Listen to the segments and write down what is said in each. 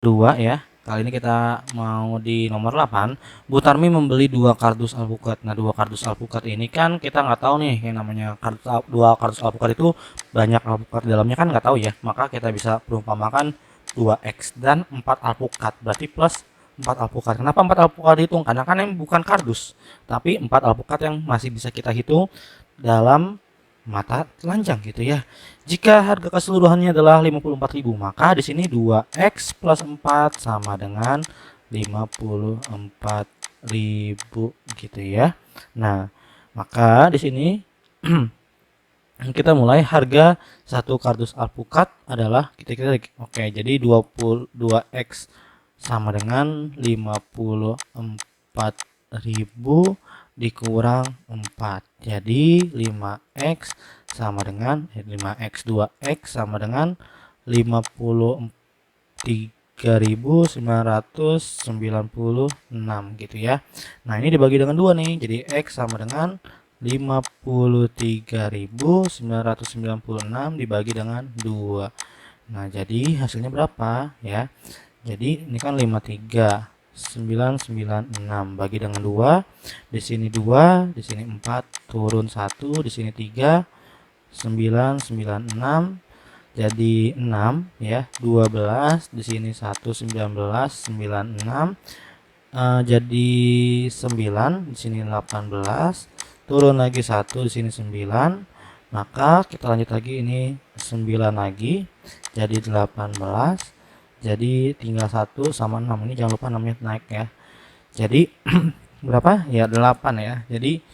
2 ya. Kali ini kita mau di nomor 8. Bu Tarmi membeli 2 kardus alpukat. Nah, 2 kardus alpukat ini kan kita nggak tahu nih yang namanya kardus, 2 kardus alpukat itu banyak alpukat di dalamnya kan nggak tahu ya. Maka kita bisa perumpamakan 2x dan 4 alpukat. Berarti plus 4 alpukat. Kenapa 4 alpukat dihitung? Karena kan ini bukan kardus, tapi 4 alpukat yang masih bisa kita hitung dalam mata telanjang gitu ya. Jika harga keseluruhannya adalah 54.000, maka di sini 2x plus 4 sama dengan 54.000 gitu ya. Nah, maka di sini kita mulai harga satu kardus alpukat adalah kita oke, jadi 22x sama dengan 54.000 dikurang 4. Jadi 5x sama dengan 5x 2x sama dengan 53.996 gitu ya. Nah, ini dibagi dengan 2 nih. Jadi x sama dengan 53.996 dibagi dengan 2. Nah, jadi hasilnya berapa ya? Jadi ini kan 53.996 bagi dengan 2. Di sini 2, di sini 4, turun 1, di sini 3, 996 jadi 6 ya. 12 di sini 1, 19, 96 jadi 9, di sini 18, turun lagi 1, di sini 9. Maka kita lanjut lagi, ini 9 lagi jadi 18. Jadi tinggal 1 sama 6. Ini jangan lupa namanya naik ya. Jadi berapa? Ya 8 ya. Jadi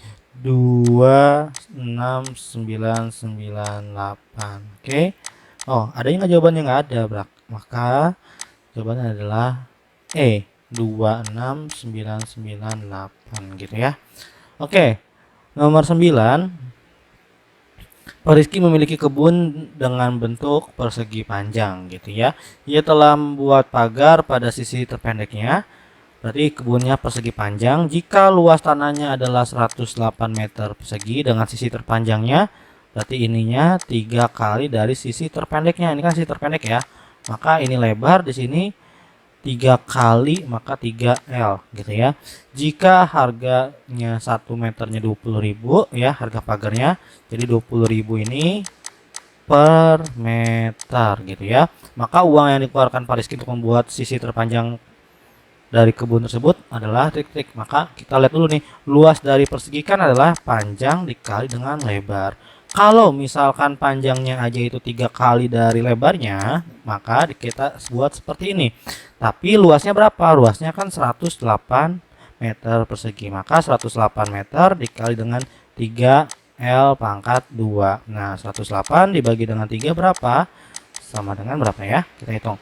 26998. Oke. Oh, ada yang jawabannya nggak ada, Brak. Maka jawabannya adalah E, 26998 gitu ya. Oke. Nomor 9. Pak Rizky memiliki kebun dengan bentuk persegi panjang gitu ya. Ia telah membuat pagar pada sisi terpendeknya. Berarti kebunnya persegi panjang. Jika luas tanahnya adalah 108 meter persegi dengan sisi terpanjangnya, berarti ininya 3 kali dari sisi terpendeknya. Ini kan sisi terpendek ya. Maka ini lebar di sini 3 kali, maka 3L gitu ya. Jika harganya 1 meternya 20.000 ya, harga pagarnya. Jadi 20.000 ini per meter gitu ya. Maka uang yang dikeluarkan Pak Rizky untuk membuat sisi terpanjang dari kebun tersebut adalah trik-trik. Maka kita lihat dulu nih, luas dari persegi kan adalah panjang dikali dengan lebar. Kalau misalkan panjangnya aja itu 3 kali dari lebarnya, maka kita buat seperti ini. Tapi luasnya berapa? Luasnya kan 108 meter persegi. Maka 108 meter dikali dengan 3L pangkat 2. Nah, 108 dibagi dengan 3 berapa? Sama dengan berapa ya? Kita hitung.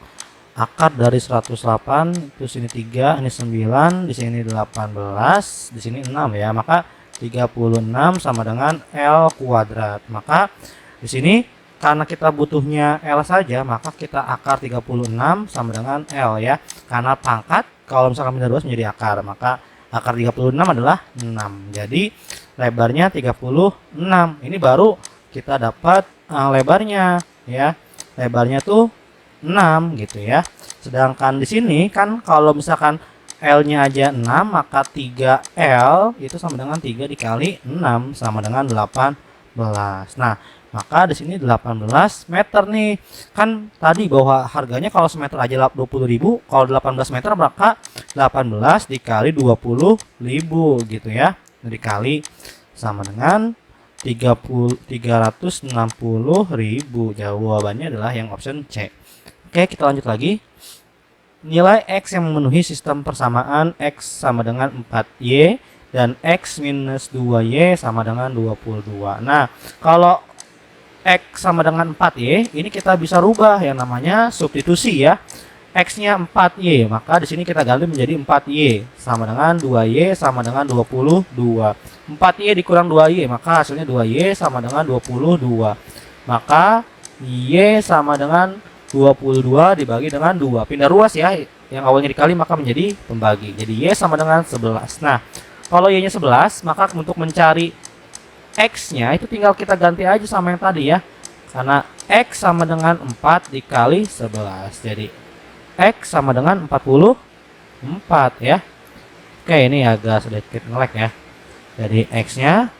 Akar dari 108 itu sini 3, ini 9, di sini 18, di sini 6 ya. Maka 36 sama dengan L kuadrat. Maka di sini karena kita butuhnya L saja, maka kita akar 36 sama dengan L ya. Karena pangkat kalau misalkan minta 12 menjadi akar, maka akar 36 adalah 6. Jadi lebarnya 36. Ini baru kita dapat lebarnya ya. Lebarnya tuh 6 gitu ya. Sedangkan di sini kan kalau misalkan L-nya aja 6, maka 3L itu sama dengan 3 dikali 6 sama dengan 18. Nah, maka di sini 18 meter nih. Kan tadi bahwa harganya kalau semeter aja 20.000, kalau 18 meter maka 18 dikali 20.000 gitu ya. Dikali sama dengan 360.000. Jawabannya adalah yang option C. Oke, kita lanjut lagi. Nilai X yang memenuhi sistem persamaan X sama dengan 4Y dan X minus 2Y sama dengan 22. Nah, kalau X sama dengan 4Y, ini kita bisa rubah yang namanya substitusi ya. X-nya 4Y, maka di sini kita ganti menjadi 4Y sama dengan 2Y sama dengan 22. 4Y dikurang 2Y, maka hasilnya 2Y sama dengan 22. Maka Y sama dengan 22 dibagi dengan 2. Pindah ruas ya. Yang awalnya dikali maka menjadi pembagi. Jadi Y sama dengan 11. Nah, kalau Y-nya 11, maka untuk mencari X-nya itu tinggal kita ganti aja sama yang tadi ya. Karena X sama dengan 4 dikali 11. Jadi X sama dengan 44 ya. Oke, ini agak sedikit nge-lag ya. Jadi X-nya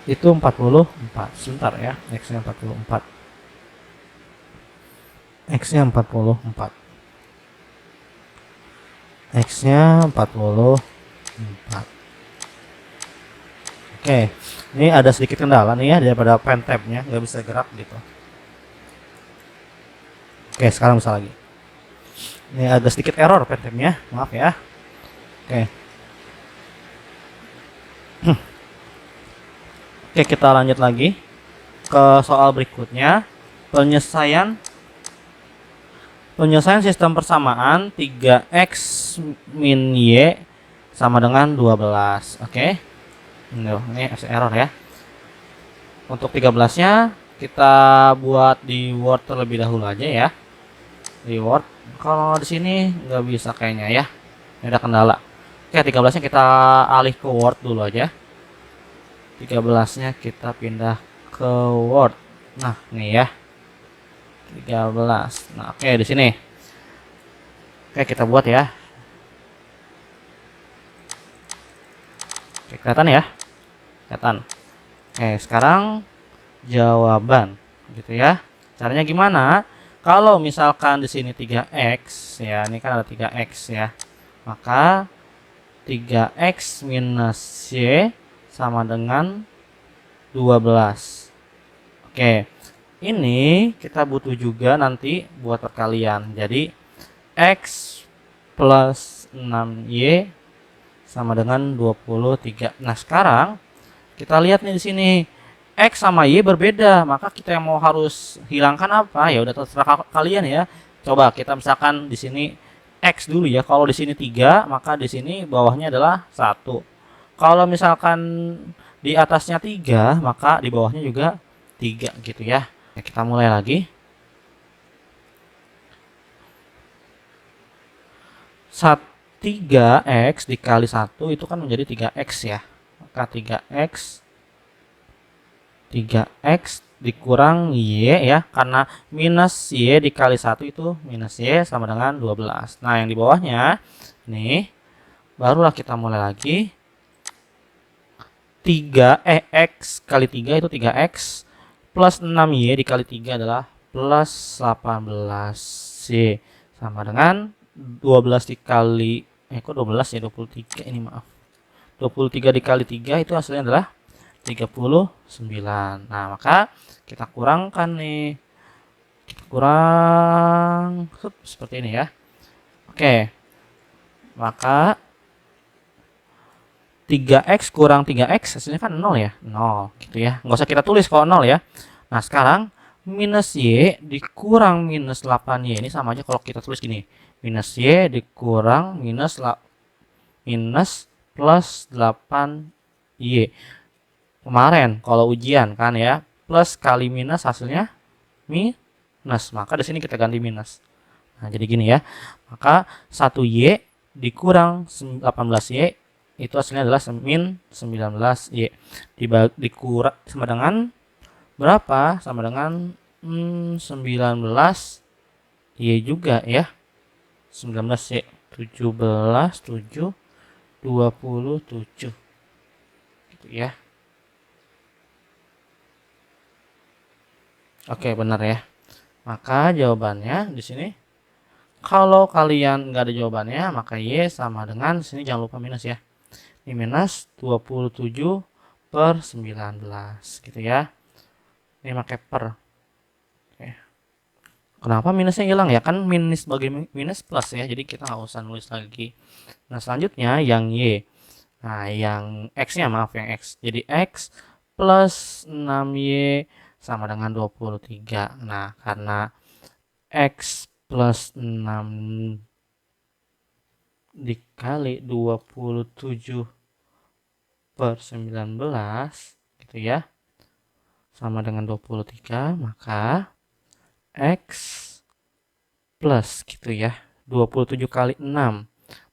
itu 44. Sebentar ya, X-nya 44. X-nya 44. X-nya 44. Oke, ini ada sedikit kendala nih ya daripada pen tab-nya nggak bisa gerak gitu. Oke, sekarang bisa lagi. Ini ada sedikit error pen tab-nya, maaf ya. Oke. Oke, kita lanjut lagi ke soal berikutnya. Penyelesaian sistem persamaan 3x min y sama dengan 12. Oke. Ini error ya. Untuk 13-nya kita buat di Word terlebih dahulu aja ya. Di Word. Kalau di sini nggak bisa kayaknya ya. Ini ada kendala. Oke, 13-nya kita alih ke Word dulu aja. 13-nya kita pindah ke Word. Nah, nih ya. 13. Nah, oke di sini. Oke, kita buat ya. Oke, kelihatan ya? Kelihatan. Oke, sekarang jawaban gitu ya. Caranya gimana? Kalau misalkan di sini 3x ya, ini kan ada 3x ya. Maka 3x minus y sama dengan 12. Oke. Ini kita butuh juga nanti buat perkalian. Jadi x plus 6y sama dengan 23. Nah, sekarang kita lihat nih di sini. X sama Y berbeda, maka kita yang mau harus hilangkan apa? Ya udah terserah kalian ya. Coba kita misalkan di sini X dulu ya. Kalau di sini 3, maka di sini bawahnya adalah 1. Kalau misalkan di atasnya 3, maka di bawahnya juga 3 gitu ya. Oke, kita mulai lagi. 3x dikali 1 itu kan menjadi 3x ya. Maka 3x dikurang y ya, karena minus y dikali 1 itu minus y sama dengan 12. Nah, yang di bawahnya nih barulah kita mulai lagi. 3x kali 3 itu 3x plus 6y dikali 3 adalah plus 18y sama dengan 12 dikali kok 12 ya, 23 ini, maaf. 23 dikali 3 itu hasilnya adalah 39. Nah, maka kita kurangkan nih. Kita kurang seperti ini ya. Oke. Maka 3x kurang 3x hasilnya kan 0 ya. 0 gitu ya. Nggak usah kita tulis kalau 0 ya. Nah, sekarang minus y dikurang minus 8y ini sama aja kalau kita tulis gini. Minus y dikurang minus plus 8y. Kemarin kalau ujian kan ya, plus kali minus hasilnya minus, maka di sini kita ganti minus. Nah, jadi gini ya. Maka 1y dikurang 18y itu hasilnya adalah min 19y. Dikurang sama dengan berapa? Sama dengan 19y juga ya. 19y 17 7 27 gitu ya. Oke, benar ya. Maka jawabannya di sini, kalau kalian nggak ada jawabannya, maka Y sama dengan sini, jangan lupa minus ya. Ini minus 27 per 19 gitu ya. Ini pakai per. Oke. Kenapa minusnya hilang ya? Kan minus bagi minus plus ya. Jadi kita nggak usah nulis lagi. Nah, selanjutnya yang Y. Nah, yang X-nya, maaf, yang X. Jadi X plus 6Y sama dengan 23. Nah, karena X plus 6 dikali 27 per 19 gitu ya, sama dengan 23, maka X plus gitu ya, 27 kali 6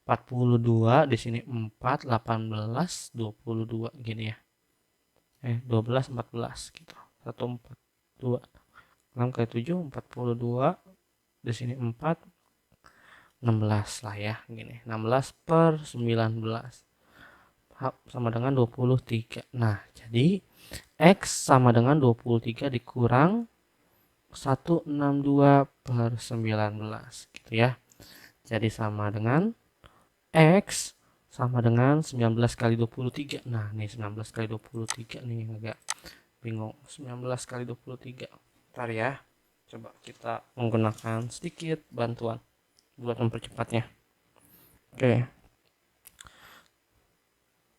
42, di sini 4 18 22 gini ya. 12 14 gitu. 1 4 2 6 kali 7 42, di sini 4 16 lah ya, gini, 16 per 19 sama dengan 23. Nah, jadi X sama dengan 23 dikurang 162 per 19 gitu ya. Jadi sama dengan X sama dengan 19 kali 23. Nah, nih 19 kali 23 nih agak bingung. 19 kali 23. Ntar ya. Coba kita menggunakan sedikit bantuan buat mempercepatnya. Oke.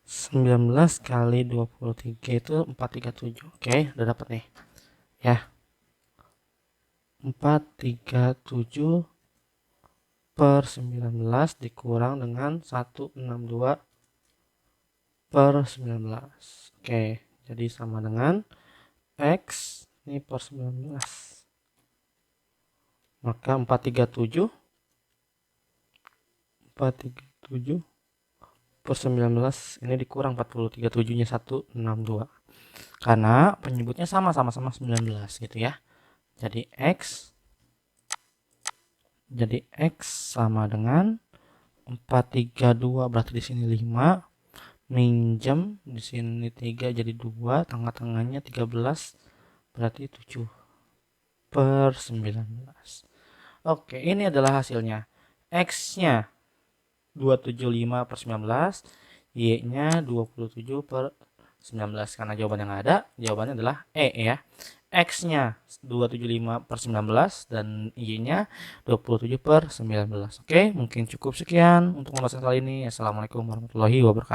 19 kali 23 itu 437. Oke, udah dapat nih. Ya. 437 per 19 dikurang dengan 162 per 19. Oke, jadi sama dengan X ini per 19. Maka 437 per 19 ini dikurang 40, 37-nya 162. Karena penyebutnya sama-sama 19 gitu ya. Jadi X sama dengan 432, berarti di sini 5, minjem di sini 3 jadi 2, tengah-tengahnya 13, berarti 7 per 19. Oke, ini adalah hasilnya. X-nya 275 per 19, Y-nya 27 per 19. Karena jawaban yang ada, jawabannya adalah E ya. X-nya 275 per 19 dan Y-nya 27 per 19. Oke, mungkin cukup sekian untuk pembahasan kali ini. Assalamualaikum warahmatullahi wabarakatuh.